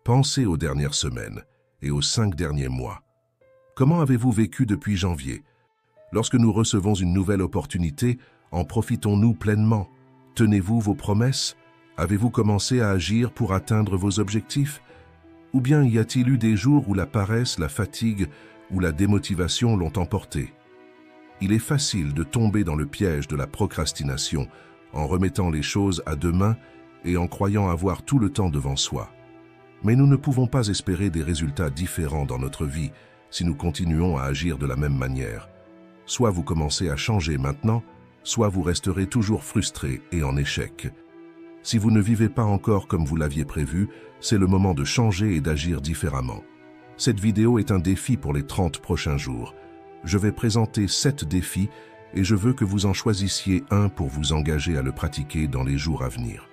Pensez aux dernières semaines et aux 5 derniers mois. Comment avez-vous vécu depuis janvier? Lorsque nous recevons une nouvelle opportunité, en profitons-nous pleinement? Tenez-vous vos promesses? Avez-vous commencé à agir pour atteindre vos objectifs? Ou bien y a-t-il eu des jours où la paresse, la fatigue ou la démotivation l'ont emporté? Il est facile de tomber dans le piège de la procrastination en remettant les choses à demain et en croyant avoir tout le temps devant soi. Mais nous ne pouvons pas espérer des résultats différents dans notre vie si nous continuons à agir de la même manière. Soit vous commencez à changer maintenant, soit vous resterez toujours frustré et en échec. Si vous ne vivez pas encore comme vous l'aviez prévu, c'est le moment de changer et d'agir différemment. Cette vidéo est un défi pour les 30 prochains jours. Je vais présenter 7 défis et je veux que vous en choisissiez un pour vous engager à le pratiquer dans les jours à venir.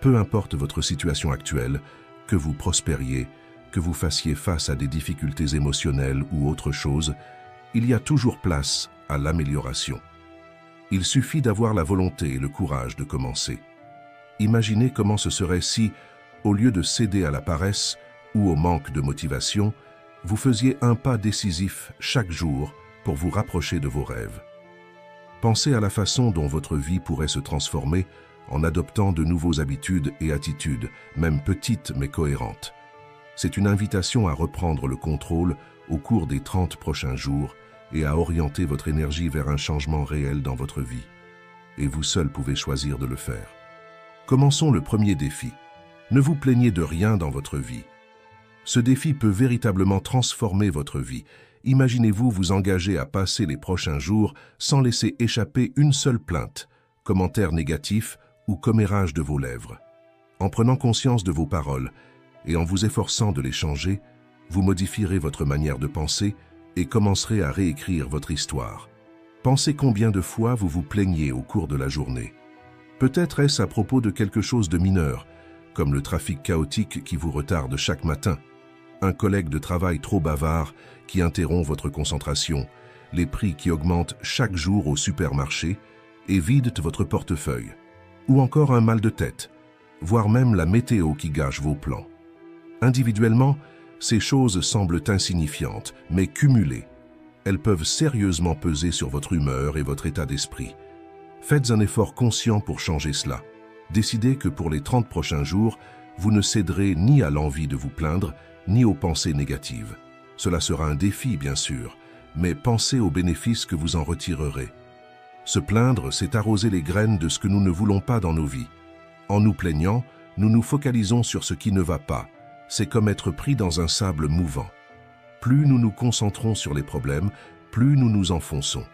Peu importe votre situation actuelle, que vous prospériez, que vous fassiez face à des difficultés émotionnelles ou autre chose, il y a toujours place à l'amélioration. Il suffit d'avoir la volonté et le courage de commencer. Imaginez comment ce serait si, au lieu de céder à la paresse ou au manque de motivation, vous faisiez un pas décisif chaque jour pour vous rapprocher de vos rêves. Pensez à la façon dont votre vie pourrait se transformer en adoptant de nouveaux habitudes et attitudes, même petites mais cohérentes. C'est une invitation à reprendre le contrôle au cours des 30 prochains jours et à orienter votre énergie vers un changement réel dans votre vie. Et vous seul pouvez choisir de le faire. Commençons le premier défi. Ne vous plaignez de rien dans votre vie. Ce défi peut véritablement transformer votre vie. Imaginez-vous vous engager à passer les prochains jours sans laisser échapper une seule plainte, commentaire négatif ou commérage de vos lèvres. En prenant conscience de vos paroles et en vous efforçant de les changer, vous modifierez votre manière de penser et commencerez à réécrire votre histoire. Pensez combien de fois vous vous plaignez au cours de la journée. Peut-être est-ce à propos de quelque chose de mineur, comme le trafic chaotique qui vous retarde chaque matin, un collègue de travail trop bavard qui interrompt votre concentration, les prix qui augmentent chaque jour au supermarché et vident votre portefeuille, ou encore un mal de tête, voire même la météo qui gâche vos plans. Individuellement, ces choses semblent insignifiantes, mais cumulées, elles peuvent sérieusement peser sur votre humeur et votre état d'esprit. Faites un effort conscient pour changer cela. Décidez que pour les 30 prochains jours, vous ne céderez ni à l'envie de vous plaindre, ni aux pensées négatives. Cela sera un défi, bien sûr, mais pensez aux bénéfices que vous en retirerez. Se plaindre, c'est arroser les graines de ce que nous ne voulons pas dans nos vies. En nous plaignant, nous nous focalisons sur ce qui ne va pas. C'est comme être pris dans un sable mouvant. Plus nous nous concentrons sur les problèmes, plus nous nous enfonçons.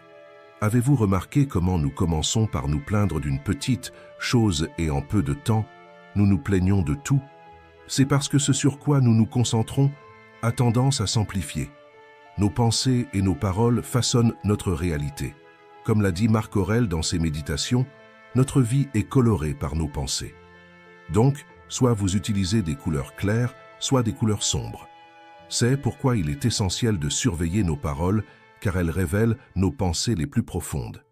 Avez-vous remarqué comment nous commençons par nous plaindre d'une petite chose et en peu de temps, nous nous plaignons de tout? C'est parce que ce sur quoi nous nous concentrons a tendance à s'amplifier. Nos pensées et nos paroles façonnent notre réalité. Comme l'a dit Marc Aurèle dans ses méditations, notre vie est colorée par nos pensées. Donc, soit vous utilisez des couleurs claires, soit des couleurs sombres. C'est pourquoi il est essentiel de surveiller nos paroles, car elles révèlent nos pensées les plus profondes.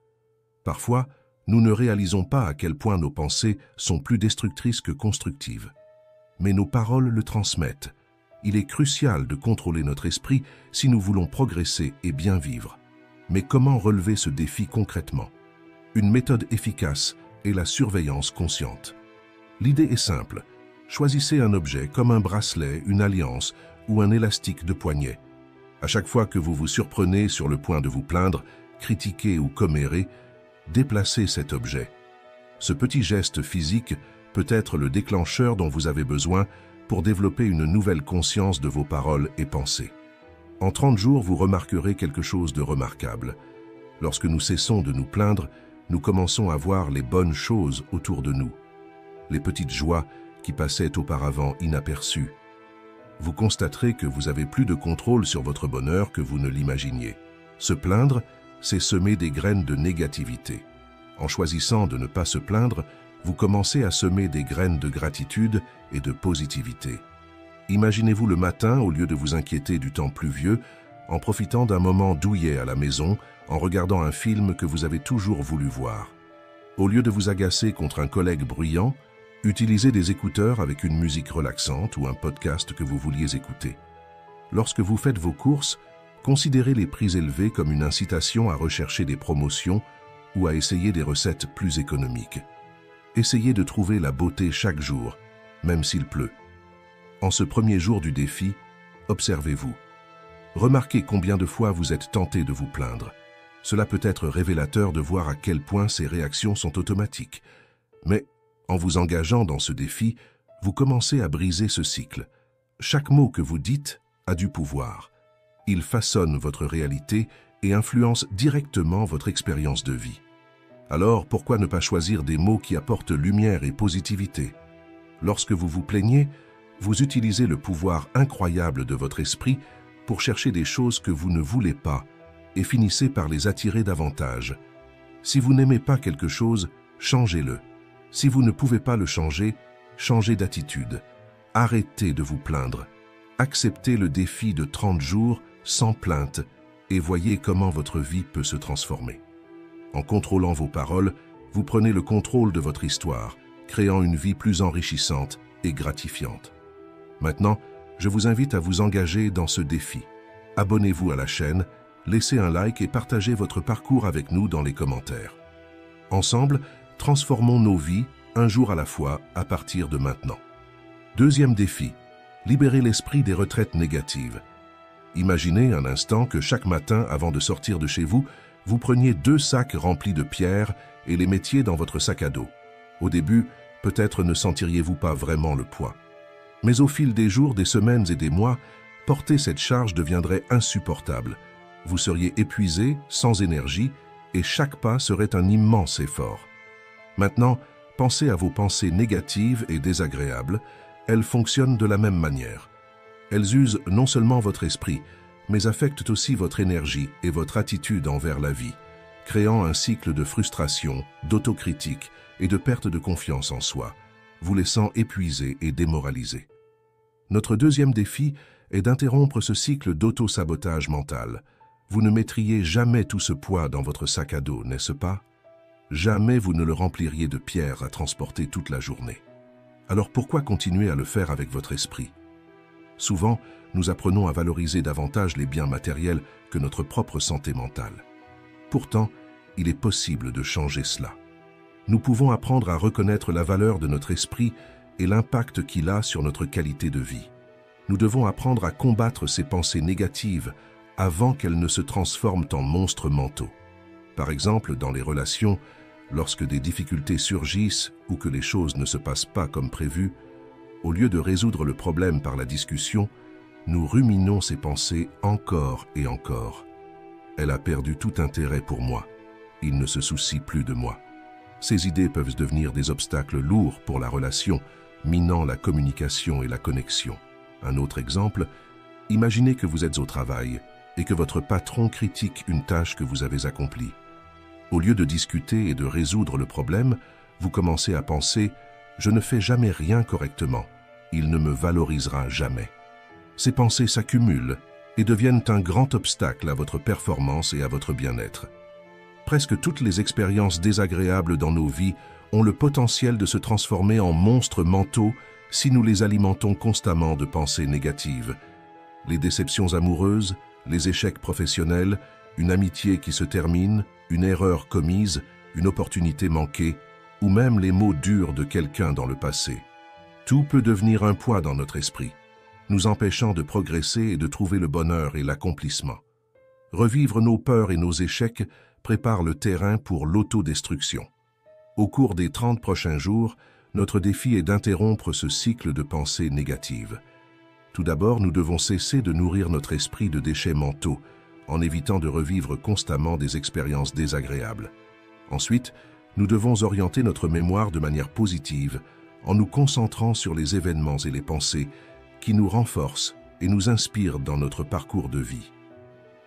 Parfois, nous ne réalisons pas à quel point nos pensées sont plus destructrices que constructives. Mais nos paroles le transmettent. Il est crucial de contrôler notre esprit si nous voulons progresser et bien vivre. Mais comment relever ce défi concrètement? Une méthode efficace est la surveillance consciente. L'idée est simple. Choisissez un objet comme un bracelet, une alliance ou un élastique de poignet. À chaque fois que vous vous surprenez sur le point de vous plaindre, critiquer ou commérer, déplacez cet objet. Ce petit geste physique peut être le déclencheur dont vous avez besoin pour développer une nouvelle conscience de vos paroles et pensées. En 30 jours, vous remarquerez quelque chose de remarquable. Lorsque nous cessons de nous plaindre, nous commençons à voir les bonnes choses autour de nous, les petites joies qui passaient auparavant inaperçues. Vous constaterez que vous avez plus de contrôle sur votre bonheur que vous ne l'imaginiez. Se plaindre, c'est semer des graines de négativité. En choisissant de ne pas se plaindre, vous commencez à semer des graines de gratitude et de positivité. Imaginez-vous le matin, au lieu de vous inquiéter du temps pluvieux, en profitant d'un moment douillet à la maison, en regardant un film que vous avez toujours voulu voir. Au lieu de vous agacer contre un collègue bruyant, Utilisez des écouteurs avec une musique relaxante ou un podcast que vous vouliez écouter. Lorsque vous faites vos courses, considérez les prix élevés comme une incitation à rechercher des promotions ou à essayer des recettes plus économiques. Essayez de trouver la beauté chaque jour, même s'il pleut. En ce premier jour du défi, observez-vous. Remarquez combien de fois vous êtes tenté de vous plaindre. Cela peut être révélateur de voir à quel point ces réactions sont automatiques. Mais, en vous engageant dans ce défi, vous commencez à briser ce cycle. Chaque mot que vous dites a du pouvoir. Il façonne votre réalité et influence directement votre expérience de vie. Alors, pourquoi ne pas choisir des mots qui apportent lumière et positivité? Lorsque vous vous plaignez, vous utilisez le pouvoir incroyable de votre esprit pour chercher des choses que vous ne voulez pas et finissez par les attirer davantage. Si vous n'aimez pas quelque chose, changez-le. Si vous ne pouvez pas le changer, changez d'attitude. Arrêtez de vous plaindre. Acceptez le défi de 30 jours sans plainte et voyez comment votre vie peut se transformer. En contrôlant vos paroles, vous prenez le contrôle de votre histoire, créant une vie plus enrichissante et gratifiante. Maintenant, je vous invite à vous engager dans ce défi. Abonnez-vous à la chaîne, laissez un like et partagez votre parcours avec nous dans les commentaires. Ensemble, transformons nos vies un jour à la fois à partir de maintenant. Deuxième défi, libérez l'esprit des retraites négatives. Imaginez un instant que chaque matin, avant de sortir de chez vous, vous preniez 2 sacs remplis de pierres et les mettiez dans votre sac à dos. Au début, peut-être ne sentiriez-vous pas vraiment le poids. Mais au fil des jours, des semaines et des mois, porter cette charge deviendrait insupportable. Vous seriez épuisé, sans énergie, et chaque pas serait un immense effort. Maintenant, pensez à vos pensées négatives et désagréables. Elles fonctionnent de la même manière. Elles usent non seulement votre esprit, mais affectent aussi votre énergie et votre attitude envers la vie, créant un cycle de frustration, d'autocritique et de perte de confiance en soi, vous laissant épuisé et démoralisé. Notre deuxième défi est d'interrompre ce cycle d'auto-sabotage mental. Vous ne mettriez jamais tout ce poids dans votre sac à dos, n'est-ce pas? Jamais vous ne le rempliriez de pierres à transporter toute la journée. Alors pourquoi continuer à le faire avec votre esprit? Souvent, nous apprenons à valoriser davantage les biens matériels que notre propre santé mentale. Pourtant, il est possible de changer cela. Nous pouvons apprendre à reconnaître la valeur de notre esprit et l'impact qu'il a sur notre qualité de vie. Nous devons apprendre à combattre ces pensées négatives avant qu'elles ne se transforment en monstres mentaux. Par exemple, dans les relations, lorsque des difficultés surgissent ou que les choses ne se passent pas comme prévu, au lieu de résoudre le problème par la discussion, nous ruminons ces pensées encore et encore. Elle a perdu tout intérêt pour moi. Il ne se soucie plus de moi. Ces idées peuvent devenir des obstacles lourds pour la relation, minant la communication et la connexion. Un autre exemple, imaginez que vous êtes au travail et que votre patron critique une tâche que vous avez accomplie. Au lieu de discuter et de résoudre le problème, vous commencez à penser « Je ne fais jamais rien correctement. Il ne me valorisera jamais ». Ces pensées s'accumulent et deviennent un grand obstacle à votre performance et à votre bien-être. Presque toutes les expériences désagréables dans nos vies ont le potentiel de se transformer en monstres mentaux si nous les alimentons constamment de pensées négatives. Les déceptions amoureuses, les échecs professionnels, une amitié qui se termine, une erreur commise, une opportunité manquée, ou même les mots durs de quelqu'un dans le passé. Tout peut devenir un poids dans notre esprit, nous empêchant de progresser et de trouver le bonheur et l'accomplissement. Revivre nos peurs et nos échecs prépare le terrain pour l'autodestruction. Au cours des 30 prochains jours, notre défi est d'interrompre ce cycle de pensées négatives. Tout d'abord, nous devons cesser de nourrir notre esprit de déchets mentaux, en évitant de revivre constamment des expériences désagréables. Ensuite, nous devons orienter notre mémoire de manière positive, en nous concentrant sur les événements et les pensées qui nous renforcent et nous inspirent dans notre parcours de vie.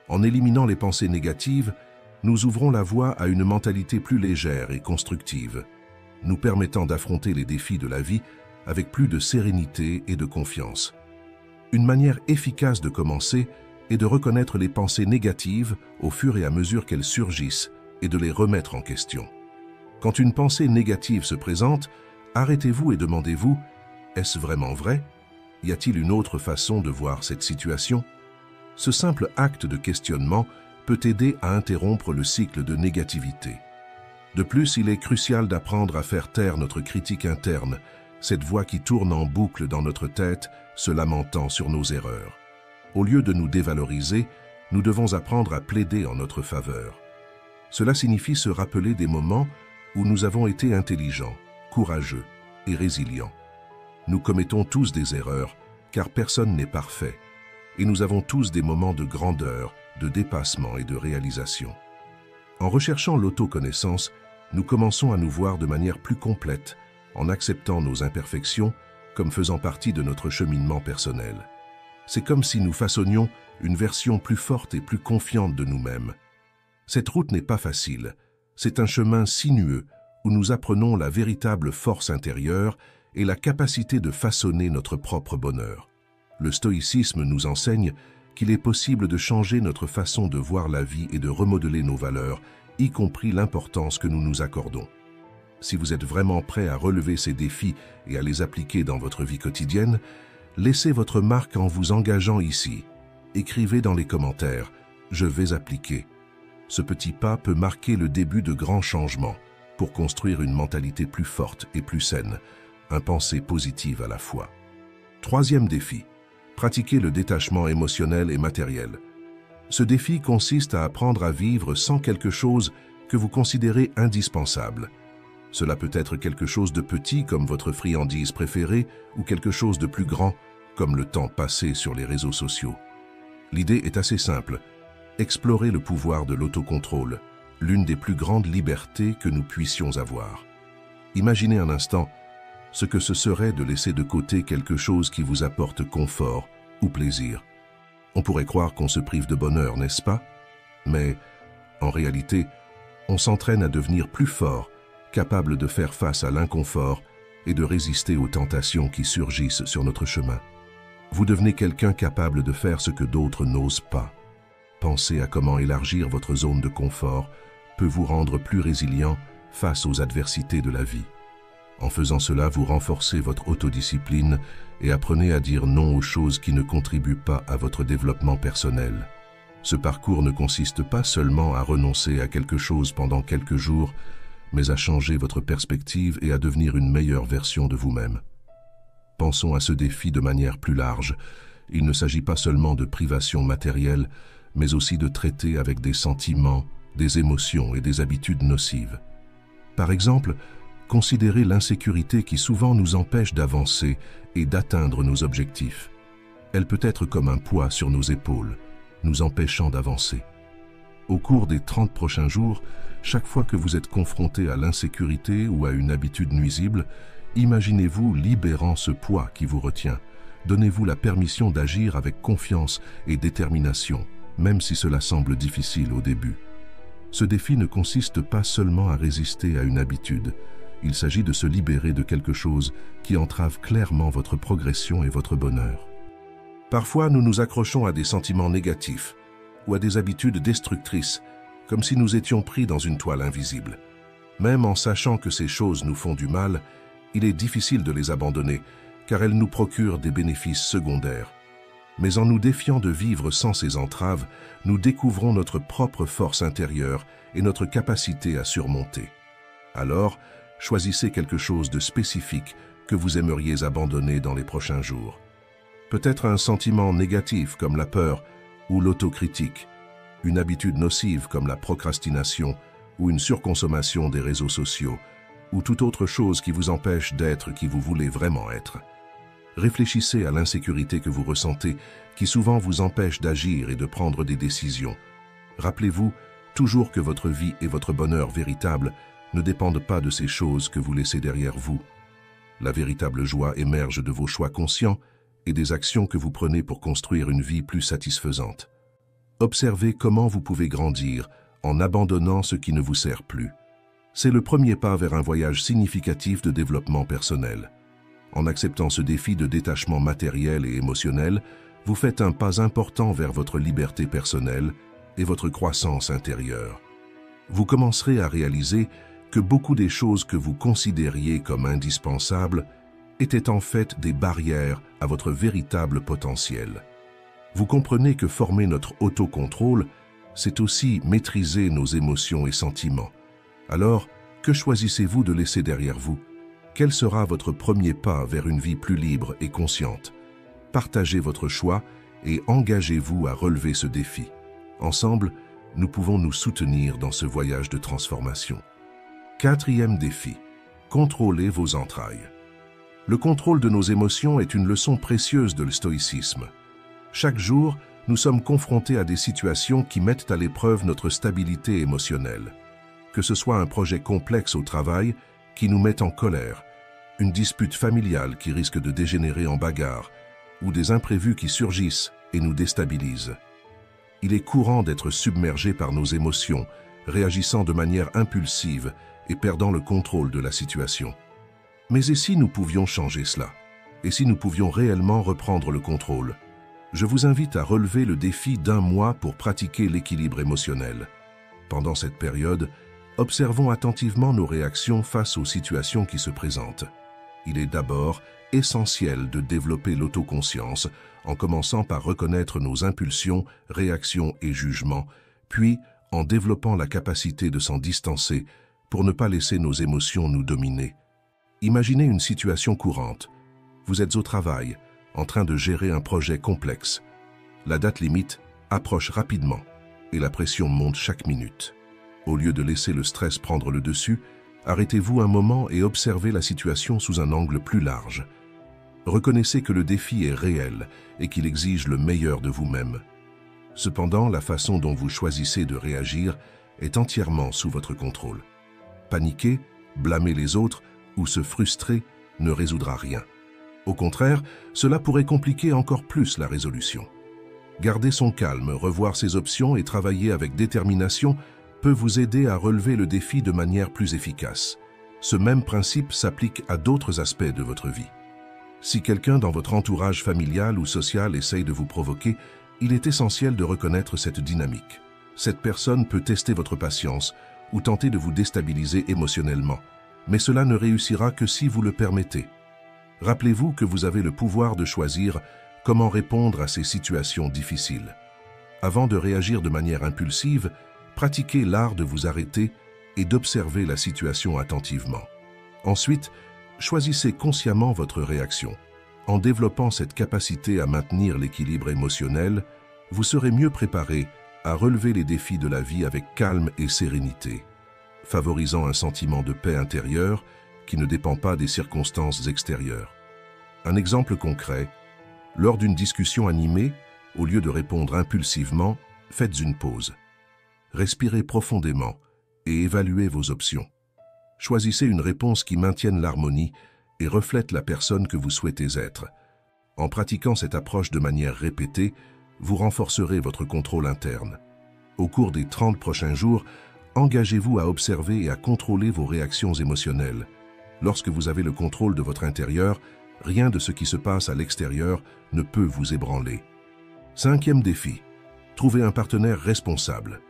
En éliminant les pensées négatives, nous ouvrons la voie à une mentalité plus légère et constructive, nous permettant d'affronter les défis de la vie avec plus de sérénité et de confiance. Une manière efficace de commencer est de reconnaître les pensées négatives au fur et à mesure qu'elles surgissent et de les remettre en question. Quand une pensée négative se présente, Arrêtez-vous et demandez-vous, est-ce vraiment vrai? Y a-t-il une autre façon de voir cette situation? Ce simple acte de questionnement peut aider à interrompre le cycle de négativité. De plus, il est crucial d'apprendre à faire taire notre critique interne, cette voix qui tourne en boucle dans notre tête, se lamentant sur nos erreurs. Au lieu de nous dévaloriser, nous devons apprendre à plaider en notre faveur. Cela signifie se rappeler des moments où nous avons été intelligents, courageux et résilients. Nous commettons tous des erreurs, car personne n'est parfait, et nous avons tous des moments de grandeur, de dépassement et de réalisation. En recherchant l'autoconnaissance, nous commençons à nous voir de manière plus complète, en acceptant nos imperfections comme faisant partie de notre cheminement personnel. C'est comme si nous façonnions une version plus forte et plus confiante de nous-mêmes. Cette route n'est pas facile, c'est un chemin sinueux où nous apprenons la véritable force intérieure et la capacité de façonner notre propre bonheur. Le stoïcisme nous enseigne qu'il est possible de changer notre façon de voir la vie et de remodeler nos valeurs, y compris l'importance que nous nous accordons. Si vous êtes vraiment prêt à relever ces défis et à les appliquer dans votre vie quotidienne, laissez votre marque en vous engageant ici. Écrivez dans les commentaires « Je vais appliquer ». Ce petit pas peut marquer le début de grands changements pour construire une mentalité plus forte et plus saine, une pensée positive à la fois. Troisième défi, pratiquer le détachement émotionnel et matériel. Ce défi consiste à apprendre à vivre sans quelque chose que vous considérez indispensable. Cela peut être quelque chose de petit comme votre friandise préférée ou quelque chose de plus grand comme le temps passé sur les réseaux sociaux. L'idée est assez simple. Explorer le pouvoir de l'autocontrôle, l'une des plus grandes libertés que nous puissions avoir. Imaginez un instant ce que ce serait de laisser de côté quelque chose qui vous apporte confort ou plaisir. On pourrait croire qu'on se prive de bonheur, n'est-ce pas? Mais, en réalité, on s'entraîne à devenir plus fort, capable de faire face à l'inconfort et de résister aux tentations qui surgissent sur notre chemin. Vous devenez quelqu'un capable de faire ce que d'autres n'osent pas. Pensez à comment élargir votre zone de confort peut vous rendre plus résilient face aux adversités de la vie. En faisant cela, vous renforcez votre autodiscipline et apprenez à dire non aux choses qui ne contribuent pas à votre développement personnel. Ce parcours ne consiste pas seulement à renoncer à quelque chose pendant quelques jours, mais à changer votre perspective et à devenir une meilleure version de vous-même. Pensons à ce défi de manière plus large. Il ne s'agit pas seulement de privation matérielle, mais aussi de traiter avec des sentiments, des émotions et des habitudes nocives. Par exemple, considérez l'insécurité qui souvent nous empêche d'avancer et d'atteindre nos objectifs. Elle peut être comme un poids sur nos épaules, nous empêchant d'avancer. Au cours des 30 prochains jours, chaque fois que vous êtes confronté à l'insécurité ou à une habitude nuisible, imaginez-vous libérant ce poids qui vous retient. Donnez-vous la permission d'agir avec confiance et détermination, même si cela semble difficile au début. Ce défi ne consiste pas seulement à résister à une habitude. Il s'agit de se libérer de quelque chose qui entrave clairement votre progression et votre bonheur. Parfois, nous nous accrochons à des sentiments négatifs ou à des habitudes destructrices, comme si nous étions pris dans une toile invisible. Même en sachant que ces choses nous font du mal, il est difficile de les abandonner, car elles nous procurent des bénéfices secondaires. Mais en nous défiant de vivre sans ces entraves, nous découvrons notre propre force intérieure et notre capacité à surmonter. Alors, choisissez quelque chose de spécifique que vous aimeriez abandonner dans les prochains jours. Peut-être un sentiment négatif comme la peur ou l'autocritique, une habitude nocive comme la procrastination ou une surconsommation des réseaux sociaux, ou toute autre chose qui vous empêche d'être qui vous voulez vraiment être. Réfléchissez à l'insécurité que vous ressentez, qui souvent vous empêche d'agir et de prendre des décisions. Rappelez-vous toujours que votre vie et votre bonheur véritable ne dépendent pas de ces choses que vous laissez derrière vous. La véritable joie émerge de vos choix conscients et des actions que vous prenez pour construire une vie plus satisfaisante. Observez comment vous pouvez grandir en abandonnant ce qui ne vous sert plus. C'est le premier pas vers un voyage significatif de développement personnel. En acceptant ce défi de détachement matériel et émotionnel, vous faites un pas important vers votre liberté personnelle et votre croissance intérieure. Vous commencerez à réaliser que beaucoup des choses que vous considériez comme indispensables étaient en fait des barrières à votre véritable potentiel. Vous comprenez que former notre autocontrôle, c'est aussi maîtriser nos émotions et sentiments. Alors, que choisissez-vous de laisser derrière vous? Quel sera votre premier pas vers une vie plus libre et consciente? Partagez votre choix et engagez-vous à relever ce défi. Ensemble, nous pouvons nous soutenir dans ce voyage de transformation. Quatrième défi, contrôlez vos entrailles. Le contrôle de nos émotions est une leçon précieuse de le stoïcisme. Chaque jour, nous sommes confrontés à des situations qui mettent à l'épreuve notre stabilité émotionnelle. Que ce soit un projet complexe au travail qui nous met en colère, une dispute familiale qui risque de dégénérer en bagarre, ou des imprévus qui surgissent et nous déstabilisent. Il est courant d'être submergé par nos émotions, réagissant de manière impulsive et perdant le contrôle de la situation. Mais et si nous pouvions changer cela? Et si nous pouvions réellement reprendre le contrôle? Je vous invite à relever le défi d'un mois pour pratiquer l'équilibre émotionnel. Pendant cette période, observons attentivement nos réactions face aux situations qui se présentent. Il est d'abord essentiel de développer l'autoconscience en commençant par reconnaître nos impulsions, réactions et jugements, puis en développant la capacité de s'en distancer pour ne pas laisser nos émotions nous dominer. Imaginez une situation courante. Vous êtes au travail, en train de gérer un projet complexe. La date limite approche rapidement et la pression monte chaque minute. Au lieu de laisser le stress prendre le dessus, arrêtez-vous un moment et observez la situation sous un angle plus large. Reconnaissez que le défi est réel et qu'il exige le meilleur de vous-même. Cependant, la façon dont vous choisissez de réagir est entièrement sous votre contrôle. Paniquer, blâmer les autres ou se frustrer ne résoudra rien. Au contraire, cela pourrait compliquer encore plus la résolution. Garder son calme, revoir ses options et travailler avec détermination peut vous aider à relever le défi de manière plus efficace. Ce même principe s'applique à d'autres aspects de votre vie. Si quelqu'un dans votre entourage familial ou social essaye de vous provoquer, il est essentiel de reconnaître cette dynamique. Cette personne peut tester votre patience ou tenter de vous déstabiliser émotionnellement, mais cela ne réussira que si vous le permettez. Rappelez-vous que vous avez le pouvoir de choisir comment répondre à ces situations difficiles. Avant de réagir de manière impulsive, pratiquez l'art de vous arrêter et d'observer la situation attentivement. Ensuite, choisissez consciemment votre réaction. En développant cette capacité à maintenir l'équilibre émotionnel, vous serez mieux préparé à relever les défis de la vie avec calme et sérénité, favorisant un sentiment de paix intérieure qui ne dépend pas des circonstances extérieures. Un exemple concret, lors d'une discussion animée, au lieu de répondre impulsivement, faites une pause. Respirez profondément et évaluez vos options. Choisissez une réponse qui maintienne l'harmonie et reflète la personne que vous souhaitez être. En pratiquant cette approche de manière répétée, vous renforcerez votre contrôle interne. Au cours des 30 prochains jours, engagez-vous à observer et à contrôler vos réactions émotionnelles. Lorsque vous avez le contrôle de votre intérieur, rien de ce qui se passe à l'extérieur ne peut vous ébranler. Cinquième défi, trouver un partenaire responsable.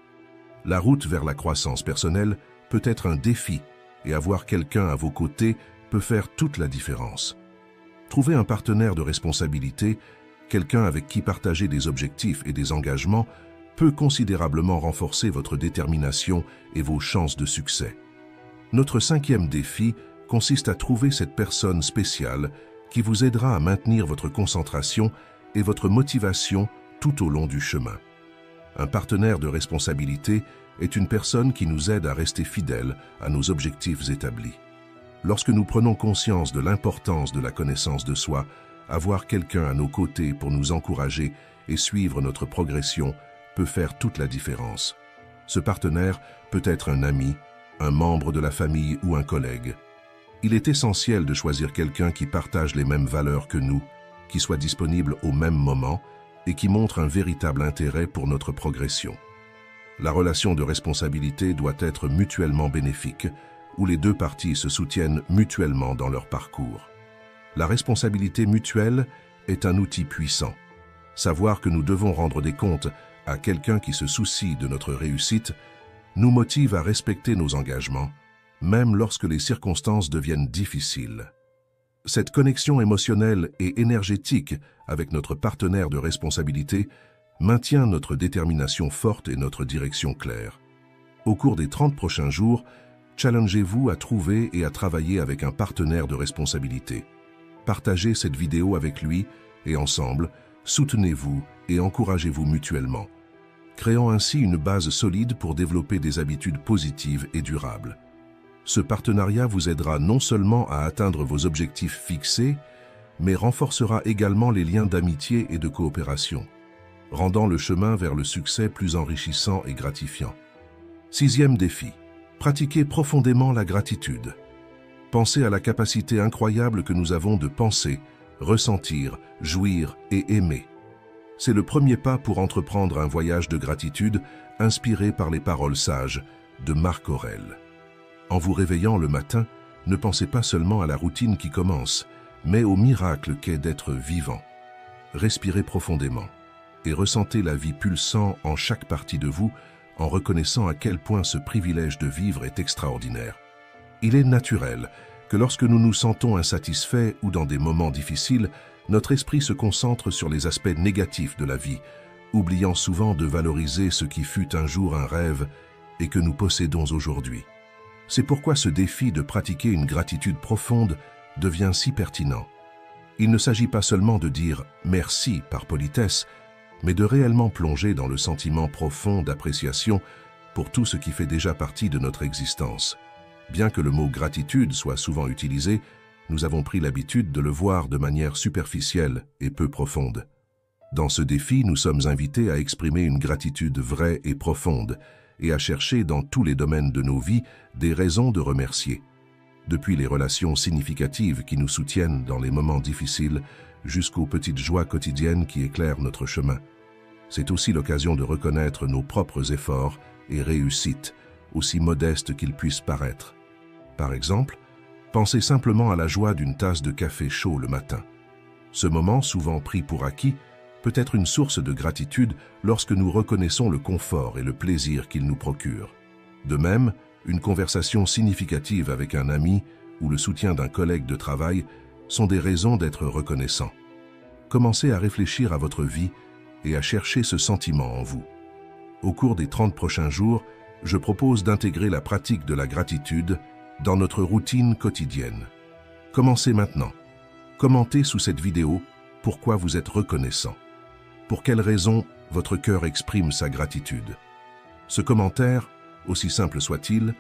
La route vers la croissance personnelle peut être un défi et avoir quelqu'un à vos côtés peut faire toute la différence. Trouver un partenaire de responsabilité, quelqu'un avec qui partager des objectifs et des engagements, peut considérablement renforcer votre détermination et vos chances de succès. Notre cinquième défi consiste à trouver cette personne spéciale qui vous aidera à maintenir votre concentration et votre motivation tout au long du chemin. Un partenaire de responsabilité est une personne qui nous aide à rester fidèles à nos objectifs établis. Lorsque nous prenons conscience de l'importance de la connaissance de soi, avoir quelqu'un à nos côtés pour nous encourager et suivre notre progression peut faire toute la différence. Ce partenaire peut être un ami, un membre de la famille ou un collègue. Il est essentiel de choisir quelqu'un qui partage les mêmes valeurs que nous, qui soit disponible au même moment et qui montre un véritable intérêt pour notre progression. La relation de responsabilité doit être mutuellement bénéfique, où les deux parties se soutiennent mutuellement dans leur parcours. La responsabilité mutuelle est un outil puissant. Savoir que nous devons rendre des comptes à quelqu'un qui se soucie de notre réussite nous motive à respecter nos engagements, même lorsque les circonstances deviennent difficiles. Cette connexion émotionnelle et énergétique avec notre partenaire de responsabilité maintient notre détermination forte et notre direction claire. Au cours des 30 prochains jours, challengez-vous à trouver et à travailler avec un partenaire de responsabilité. Partagez cette vidéo avec lui et ensemble, soutenez-vous et encouragez-vous mutuellement, créant ainsi une base solide pour développer des habitudes positives et durables. Ce partenariat vous aidera non seulement à atteindre vos objectifs fixés, mais renforcera également les liens d'amitié et de coopération, rendant le chemin vers le succès plus enrichissant et gratifiant. 6e défi. Pratiquez profondément la gratitude. Pensez à la capacité incroyable que nous avons de penser, ressentir, jouir et aimer. C'est le premier pas pour entreprendre un voyage de gratitude inspiré par les paroles sages de Marc Aurèle. En vous réveillant le matin, ne pensez pas seulement à la routine qui commence, mais au miracle qu'est d'être vivant. Respirez profondément et ressentez la vie pulsant en chaque partie de vous en reconnaissant à quel point ce privilège de vivre est extraordinaire. Il est naturel que lorsque nous nous sentons insatisfaits ou dans des moments difficiles, notre esprit se concentre sur les aspects négatifs de la vie, oubliant souvent de valoriser ce qui fut un jour un rêve et que nous possédons aujourd'hui. C'est pourquoi ce défi de pratiquer une gratitude profonde devient si pertinent. Il ne s'agit pas seulement de dire « merci » par politesse, mais de réellement plonger dans le sentiment profond d'appréciation pour tout ce qui fait déjà partie de notre existence. Bien que le mot « gratitude » soit souvent utilisé, nous avons pris l'habitude de le voir de manière superficielle et peu profonde. Dans ce défi, nous sommes invités à exprimer une gratitude vraie et profonde, et à chercher dans tous les domaines de nos vies des raisons de remercier. Depuis les relations significatives qui nous soutiennent dans les moments difficiles, jusqu'aux petites joies quotidiennes qui éclairent notre chemin. C'est aussi l'occasion de reconnaître nos propres efforts et réussites, aussi modestes qu'ils puissent paraître. Par exemple, pensez simplement à la joie d'une tasse de café chaud le matin. Ce moment, souvent pris pour acquis, peut être une source de gratitude lorsque nous reconnaissons le confort et le plaisir qu'il nous procure. De même, une conversation significative avec un ami ou le soutien d'un collègue de travail sont des raisons d'être reconnaissant. Commencez à réfléchir à votre vie et à chercher ce sentiment en vous. Au cours des 30 prochains jours, je propose d'intégrer la pratique de la gratitude dans notre routine quotidienne. Commencez maintenant. Commentez sous cette vidéo pourquoi vous êtes reconnaissant. Pour quelles raisons votre cœur exprime sa gratitude. Ce commentaire, aussi simple soit-il,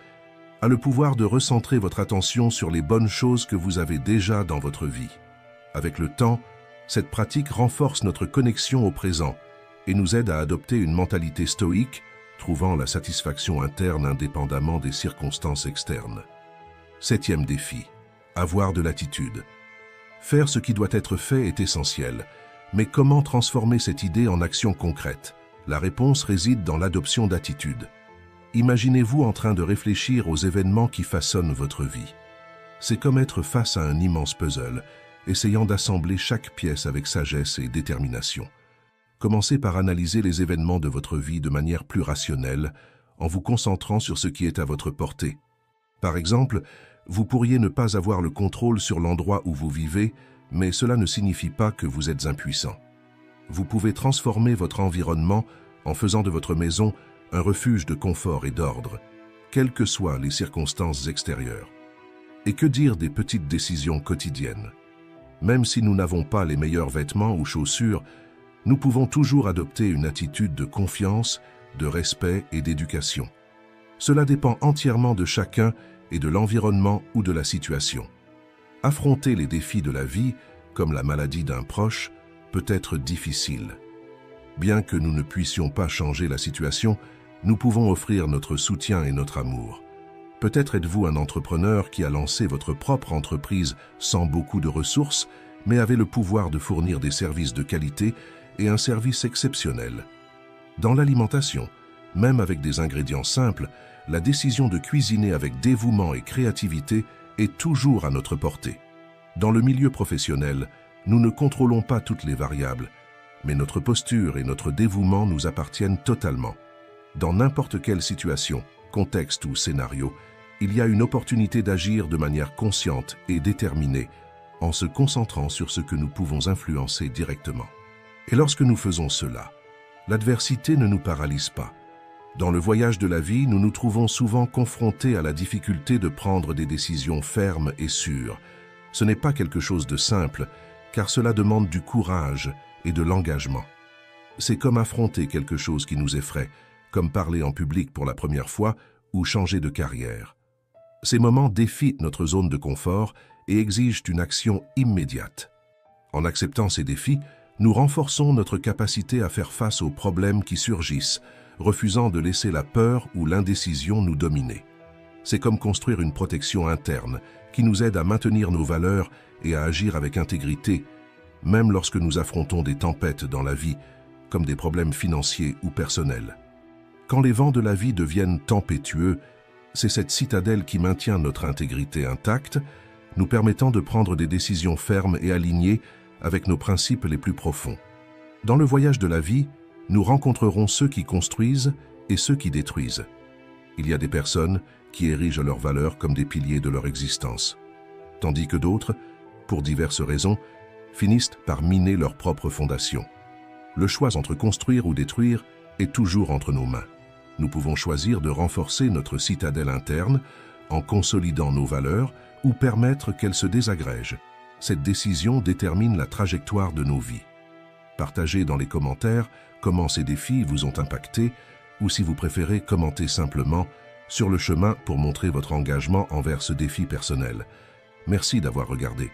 a le pouvoir de recentrer votre attention sur les bonnes choses que vous avez déjà dans votre vie. Avec le temps, cette pratique renforce notre connexion au présent et nous aide à adopter une mentalité stoïque, trouvant la satisfaction interne indépendamment des circonstances externes. 7e défi. Avoir de l'attitude. Faire ce qui doit être fait est essentiel, mais comment transformer cette idée en action concrète? La réponse réside dans l'adoption d'attitudes. Imaginez-vous en train de réfléchir aux événements qui façonnent votre vie. C'est comme être face à un immense puzzle, essayant d'assembler chaque pièce avec sagesse et détermination. Commencez par analyser les événements de votre vie de manière plus rationnelle, en vous concentrant sur ce qui est à votre portée. Par exemple, vous pourriez ne pas avoir le contrôle sur l'endroit où vous vivez, mais cela ne signifie pas que vous êtes impuissant. Vous pouvez transformer votre environnement en faisant de votre maison un refuge de confort et d'ordre, quelles que soient les circonstances extérieures. Et que dire des petites décisions quotidiennes? Même si nous n'avons pas les meilleurs vêtements ou chaussures, nous pouvons toujours adopter une attitude de confiance, de respect et d'éducation. Cela dépend entièrement de chacun et de l'environnement ou de la situation. Affronter les défis de la vie, comme la maladie d'un proche, peut être difficile. Bien que nous ne puissions pas changer la situation, nous pouvons offrir notre soutien et notre amour. Peut-être êtes-vous un entrepreneur qui a lancé votre propre entreprise sans beaucoup de ressources, mais avait le pouvoir de fournir des services de qualité et un service exceptionnel. Dans l'alimentation, même avec des ingrédients simples, la décision de cuisiner avec dévouement et créativité est toujours à notre portée. Dans le milieu professionnel, nous ne contrôlons pas toutes les variables, mais notre posture et notre dévouement nous appartiennent totalement. Dans n'importe quelle situation, contexte ou scénario, il y a une opportunité d'agir de manière consciente et déterminée en se concentrant sur ce que nous pouvons influencer directement. Et lorsque nous faisons cela, l'adversité ne nous paralyse pas. Dans le voyage de la vie, nous nous trouvons souvent confrontés à la difficulté de prendre des décisions fermes et sûres. Ce n'est pas quelque chose de simple, car cela demande du courage et de l'engagement. C'est comme affronter quelque chose qui nous effraie, comme parler en public pour la première fois ou changer de carrière. Ces moments défient notre zone de confort et exigent une action immédiate. En acceptant ces défis, nous renforçons notre capacité à faire face aux problèmes qui surgissent, refusant de laisser la peur ou l'indécision nous dominer. C'est comme construire une protection interne qui nous aide à maintenir nos valeurs et à agir avec intégrité, même lorsque nous affrontons des tempêtes dans la vie, comme des problèmes financiers ou personnels. Quand les vents de la vie deviennent tempétueux, c'est cette citadelle qui maintient notre intégrité intacte, nous permettant de prendre des décisions fermes et alignées avec nos principes les plus profonds. Dans le voyage de la vie, nous rencontrerons ceux qui construisent et ceux qui détruisent. Il y a des personnes qui érigent leurs valeurs comme des piliers de leur existence, tandis que d'autres, pour diverses raisons, finissent par miner leurs propres fondations. Le choix entre construire ou détruire est toujours entre nos mains. Nous pouvons choisir de renforcer notre citadelle interne en consolidant nos valeurs ou permettre qu'elles se désagrègent. Cette décision détermine la trajectoire de nos vies. Partagez dans les commentaires comment ces défis vous ont impacté ou si vous préférez commenter simplement sur le chemin pour montrer votre engagement envers ce défi personnel. Merci d'avoir regardé.